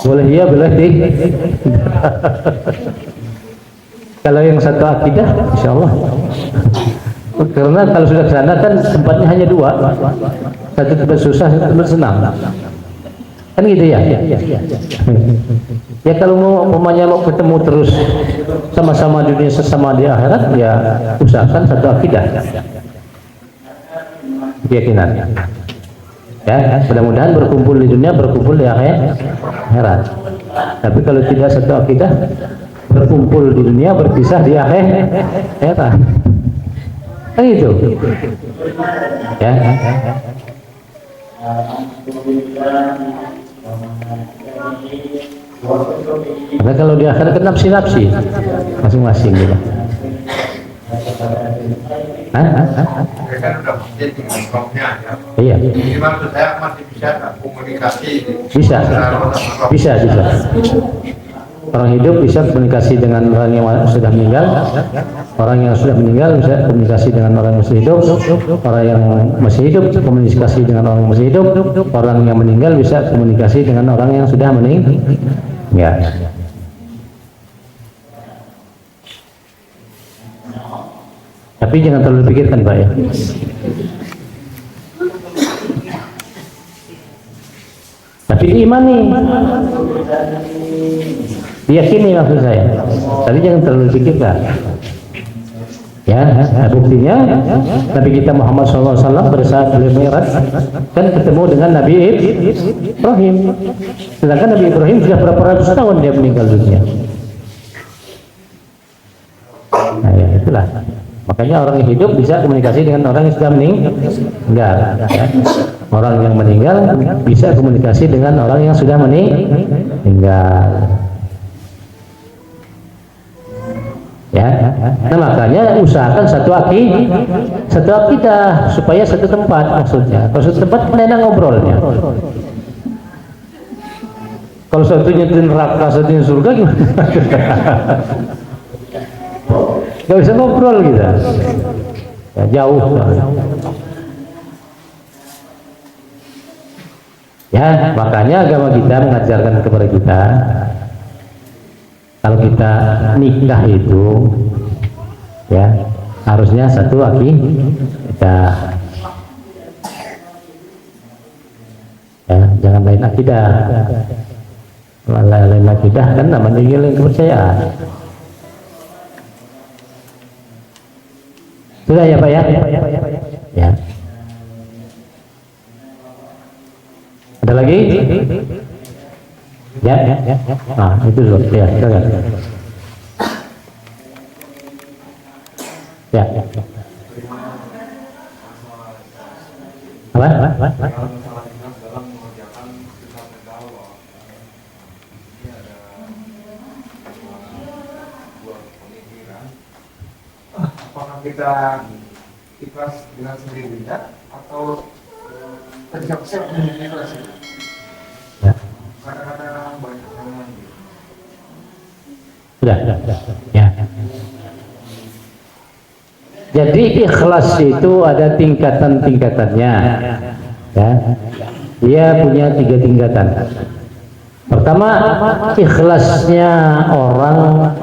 Boleh iya, boleh tidak. Kalau yang satu akidah, insya Allah. Karena kalau sudah ke sana kan tempatnya hanya dua, satu tempat susah, satu tempat senang. Kan gitu ya. Ya kalau mau ketemu terus sama-sama dunia sesama di akhirat, ya usahakan satu akidah, keyakinan. Ya, mudah-mudahan berkumpul di dunia, berkumpul di akhirat. Tapi kalau tidak satu akidah, berkumpul di dunia, berpisah di akhirat. Kan itu. Ya. Karena kalau di akhirat kan nafsi-nafsi masing-masing gitu. Kan udah pasti tinggal stopnya ya. Iya. Jadi maksud saya masih bisa komunikasi. Bisa. Orang hidup bisa komunikasi dengan orang yang sudah meninggal. Orang yang sudah meninggal bisa komunikasi dengan orang yang masih hidup. Orang yang masih hidup komunikasi dengan orang yang masih hidup. Orang yang meninggal bisa komunikasi dengan orang yang sudah meninggal. Ya. Tapi jangan terlalu pikirkan, Pak ya. Tapi diimani, diyakini maksud saya. Tapi jangan terlalu pikirkan. Ya, buktinya Nabi kita Muhammad SAW pada saat beliau Mi'raj kan ketemu dengan Nabi Ibrahim. Sedangkan Nabi Ibrahim sudah berapa ratus tahun dia meninggal dunia. Nah, ya itulah. Makanya orang yang hidup bisa komunikasi dengan orang yang sudah meninggal. Ya. Orang yang meninggal bisa komunikasi dengan orang yang sudah meninggal. Ya. Nah makanya usahakan satu akidah supaya satu tempat maksudnya. Kalau satu tempat kan enak ngobrolnya. Kalau satunya di neraka, satunya surga gimana? Gak bisa ngobrol gitu ya, jauh ya. Makanya agama kita mengajarkan kepada kita kalau kita nikah itu ya harusnya satu akidah ya, jangan lain akidah. Lain akidah kan namanya lain kepercayaan. Sudah ya Pak ya? Ya. Ada lagi? Ya. Nah, itu dulu. Ya, silakan. Ya. Apa? Kita ikhlas dengan sendirinya atau tersiap-siap dengan ikhlas itu? Ya. Kadang-kadang banyak orang Sudah. Ya. Jadi ikhlas itu ada tingkatan-tingkatannya. Ya. Dia punya 3 tingkatan. Pertama, ikhlasnya orang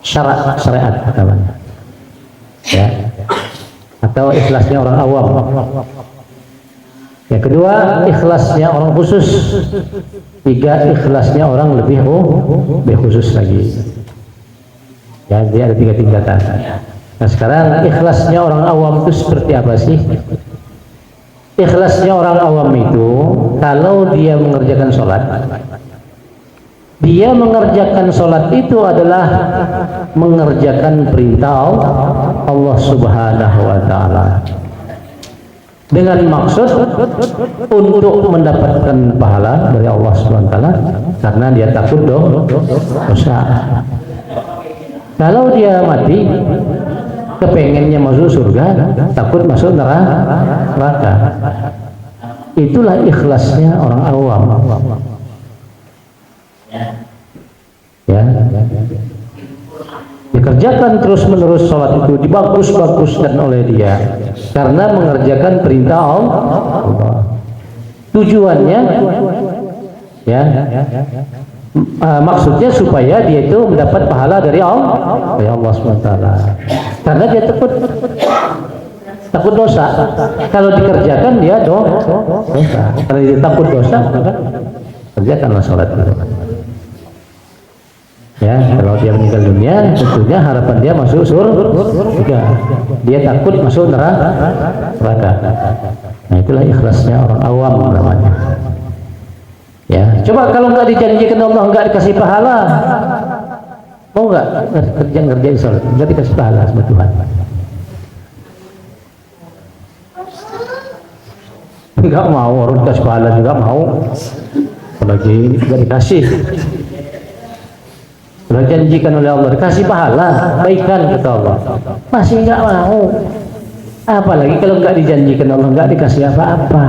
syariat namanya. Ya. Atau ikhlasnya orang awam. Yang kedua, ikhlasnya orang khusus. 3, ikhlasnya orang lebih khusus lagi. Ya, dia ada 3 tingkatan. Nah, sekarang ikhlasnya orang awam itu seperti apa sih? Ikhlasnya orang awam itu kalau dia mengerjakan sholat, dia mengerjakan sholat itu adalah mengerjakan perintah Allah Subhanahu wa Ta'ala dengan maksud untuk mendapatkan pahala dari Allah Subhanahu wa Ta'ala karena dia takut dosa. Kalau dia mati kepengennya masuk surga, takut masuk neraka, itulah ikhlasnya orang awam. Ya, dikerjakan terus menerus sholat itu, dibagus-baguskan oleh dia karena mengerjakan perintah Allah. Tujuannya ya, maksudnya supaya dia itu mendapat pahala dari Allah SWT, karena dia takut dosa. Kalau dikerjakan dia dosa. Kalau dia takut dosa, maka kerjakanlah sholat itu. Ya, kalau dia meninggal dunia, tentunya harapan dia masuk surga. Dia takut masuk neraka. Nah, itulah ikhlasnya orang awam namanya. Ya, coba kalau nggak dijanjikan Allah, nggak dikasih pahala, mau nggak ngerjain sholat, nggak dikasih pahala sama Tuhan? Nggak mau, orang dikasih pahala juga mau, apalagi nggak dikasih. Sudah janjikan oleh Allah dikasih pahala, baikan kata Allah, masih nggak mau. Apalagi kalau nggak dijanjikan Allah, nggak dikasih apa-apa.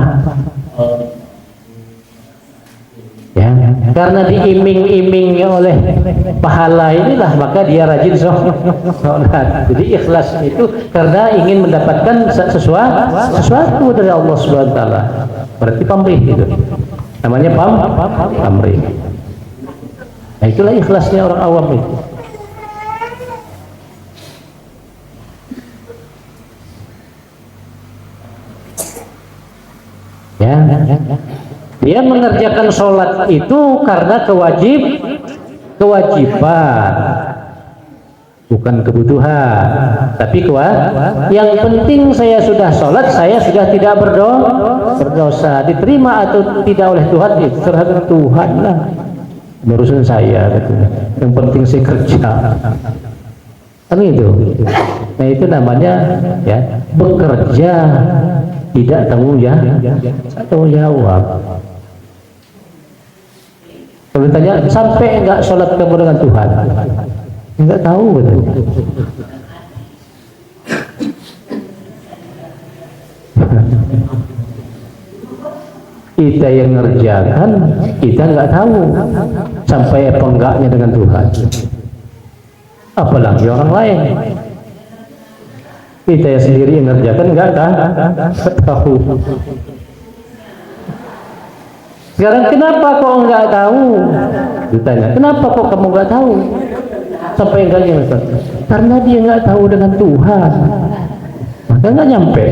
Ya, karena diiming-imingi oleh pahala inilah maka dia rajin sholat. Jadi ikhlas itu karena ingin mendapatkan sesuatu dari Allah SWT. Berarti pamrih itu. Namanya pamrih. Nah, itulah ikhlasnya orang awam itu. Ya. Dia mengerjakan sholat itu karena kewajiban, bukan kebutuhan, tapi yang penting saya sudah sholat, saya sudah tidak berdosa, diterima atau tidak oleh Tuhan itu terhadap Tuhan lah, urusan saya gitu. Yang penting saya kerja, kan itu. Nah, itu namanya ya bekerja tidak tanggung jawab. Kalau ditanya sampai enggak sholat kamu dengan Tuhan, enggak tahu betul. Kita yang ngerjakan, kita enggak tahu sampai apa enggaknya dengan Tuhan. Apalagi orang lain. Kita yang sendiri yang ngerjakan enggak tahu. Sekarang kenapa kok enggak tahu? Ditanya, kenapa kok kamu enggak tahu? Sampai enggaknya, karena dia enggak tahu dengan Tuhan, maka enggak nyampe.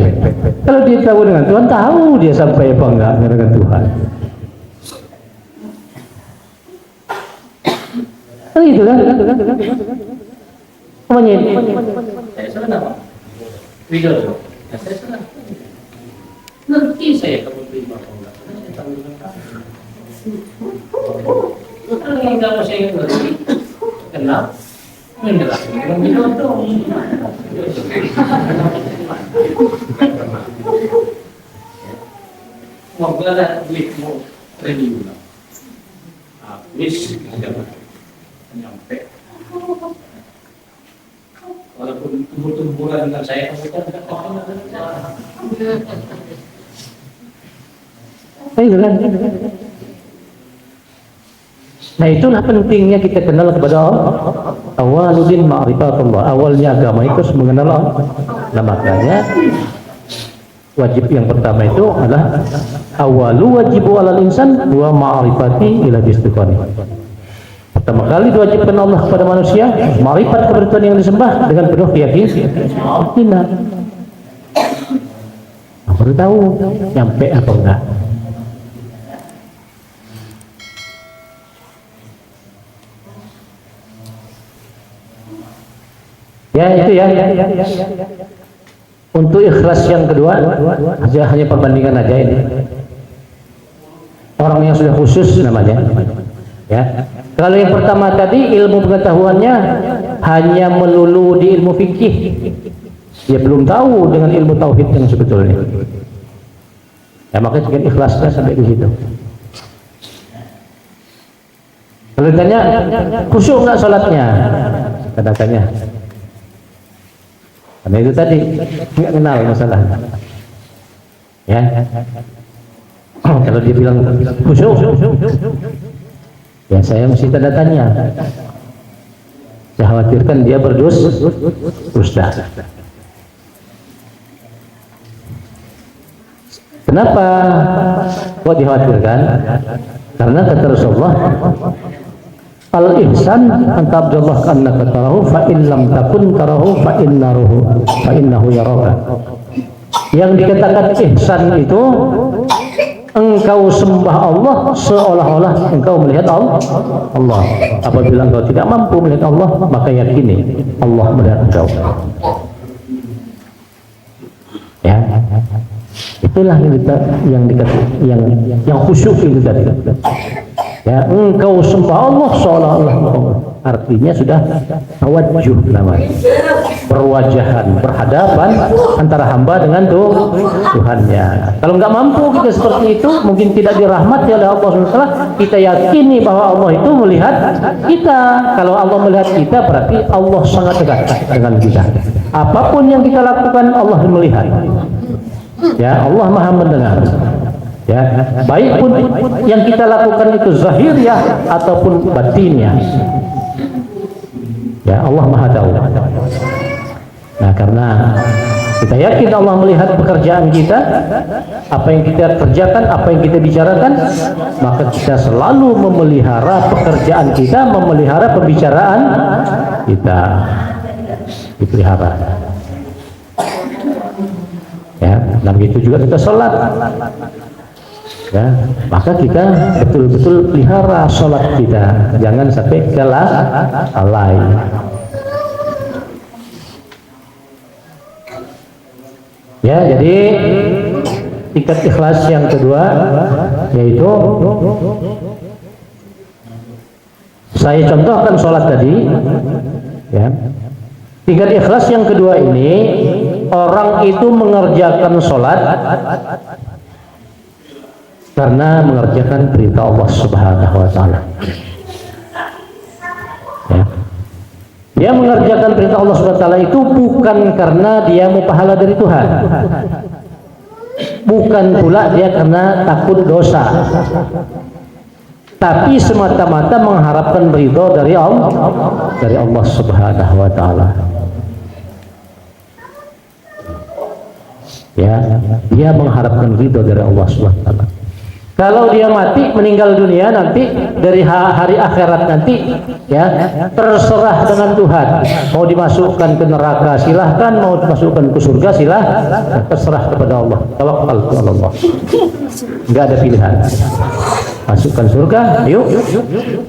Kalau dia tahu dengan Tuhan, tahu dia sampai apa enggaknya dengan Tuhan. Kan itu kan? Namanya ini. Saya senang. Video. Saya senang. Ngerti saya kamu terima apa enggak? Saya tahu dengan kamu. Kalau enggak masih ngerti, kenal, menjelaskan dengan jodoh. Mau ada duitmu triliunan, habis nyampe. Walaupun tumbuh-tumbuhan dengan saya, kamu kan tidak tahu. Nah, itulah pentingnya kita kenal kepada Allah. Awaludin ma'rifatullah. Awalnya agama itu mengenal Allah. Nah, makanya wajib yang pertama itu adalah awalu wajibu alal insan wa ma'rifati ila istiqani. Pertama kali diwajibkan Allah kepada manusia ma'rifat kepada Tuhan yang disembah dengan penuh keyakinan. Baru tahu nyampe apa enggak. Ya itu ya. Untuk ikhlas yang kedua hanya perbandingan aja ini. Orang yang sudah khusus namanya. Ya. Kalau yang pertama tadi ilmu pengetahuannya hanya melulu di ilmu fikih. Dia belum tahu dengan ilmu tauhid yang sebetulnya. Ya, makanya bikin ikhlasnya sampai di situ. Kalau ditanya khusyuk enggak sholatnya? Katakannya. Karena itu tadi nggak kenal masalah. Ya. Kalau dia bilang khusyuk, Ya saya mesti tanda tanya. Saya khawatirkan dia berdusta. Kenapa kok dikhawatirkan? Karena kata Rasulullah, al-ihsan an ta'budallaha ka'annaka tarahu fa in lam takun tarahu fa innahu yaraka. Yang dikatakan ihsan itu engkau sembah Allah seolah-olah engkau melihat Allah. Apabila engkau tidak mampu melihat Allah, maka yakini Allah melihat engkau. Ya, itulah yang khusyuk itu tadi. Ya, engkau sembah Allah seolah-olah artinya sudah tawajuh namanya, perwajahan, berhadapan antara hamba dengan Tuhannya. Kalau nggak mampu kita seperti itu, mungkin tidak dirahmati oleh Allah SWT, kita yakini bahwa Allah itu melihat kita. Kalau Allah melihat kita, berarti Allah sangat dekat dengan kita. Apapun yang kita lakukan, Allah melihat. Ya, Allah Maha mendengar. Ya, baik pun yang kita lakukan itu zahiriyah ataupun batinnya. Ya, Allah Maha tahu. Nah, karena kita yakin Allah melihat pekerjaan kita, apa yang kita kerjakan, apa yang kita bicarakan, maka kita selalu memelihara pekerjaan kita, memelihara pembicaraan kita, dipelihara. Ya, dan begitu juga kita sholat. Ya, maka kita betul-betul pelihara sholat kita, jangan sampai lalai. Ya, jadi tingkat ikhlas yang kedua yaitu saya contohkan sholat tadi. Ya, tingkat ikhlas yang kedua ini, orang itu mengerjakan sholat karena mengerjakan perintah Allah Subhanahu wa Ta'ala. Ya. Dia mengerjakan perintah Allah Subhanahu wa Ta'ala itu bukan karena dia mau pahala dari Tuhan, bukan pula dia karena takut dosa, tapi semata-mata mengharapkan ridho dari Allah Subhanahu wa Ta'ala. Ya, dia mengharapkan ridho dari Allah Subhanahu wa Ta'ala. Kalau dia mati, meninggal dunia nanti, dari hari akhirat nanti, ya, terserah dengan Tuhan. Mau dimasukkan ke neraka silahkan, mau dimasukkan ke surga silahkan, terserah kepada Allah. Tawakkal kepada Allah. Enggak ada pilihan. Masukkan surga, ayo.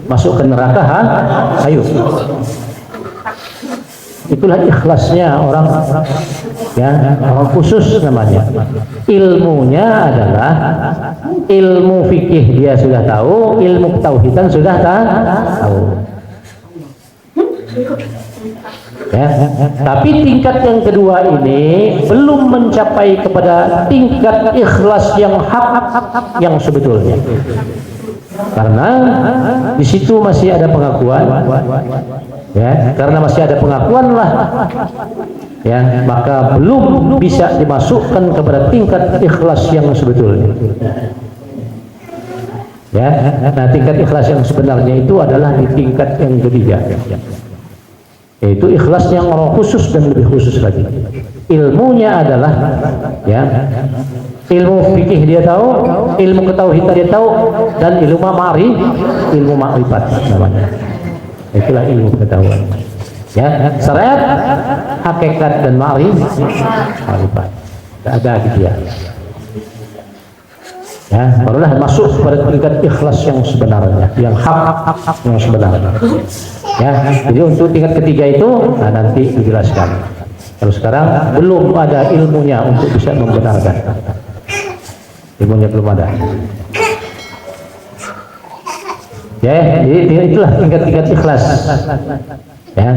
Masukkan neraka, ayo. Itulah ikhlasnya orang, ya, orang khusus namanya. Ilmunya adalah ilmu fikih, dia sudah tahu, ilmu tauhidan sudah tahu. Ya, tapi tingkat yang kedua ini belum mencapai kepada tingkat ikhlas yang hak, yang sebetulnya. Karena di situ masih ada pengakuan. Ya, karena masih ada pengakuan lah, ya, maka belum bisa dimasukkan kepada tingkat ikhlas yang sebetulnya. Ya, nah tingkat ikhlas yang sebenarnya itu adalah di tingkat yang ketiga, yaitu ikhlas yang orang khusus dan lebih khusus lagi. Ilmunya adalah, ya, ilmu fikih dia tahu, ilmu ketauhidan dia tahu, dan ilmu ma'rifat namanya. Itulah ilmu pengetahuan. Ya, syariat, hakikat dan ma'rifat. Ada dia. Ya, barulah masuk pada tingkat ikhlas yang sebenarnya, yang hak yang sebenarnya. Ya, jadi untuk tingkat ketiga itu, nah, nanti dijelaskan. Kalau sekarang belum ada ilmunya untuk bisa membenarkan. Ilmunya belum ada. Ya, jadi itulah tingkat-tingkat ikhlas. Ya,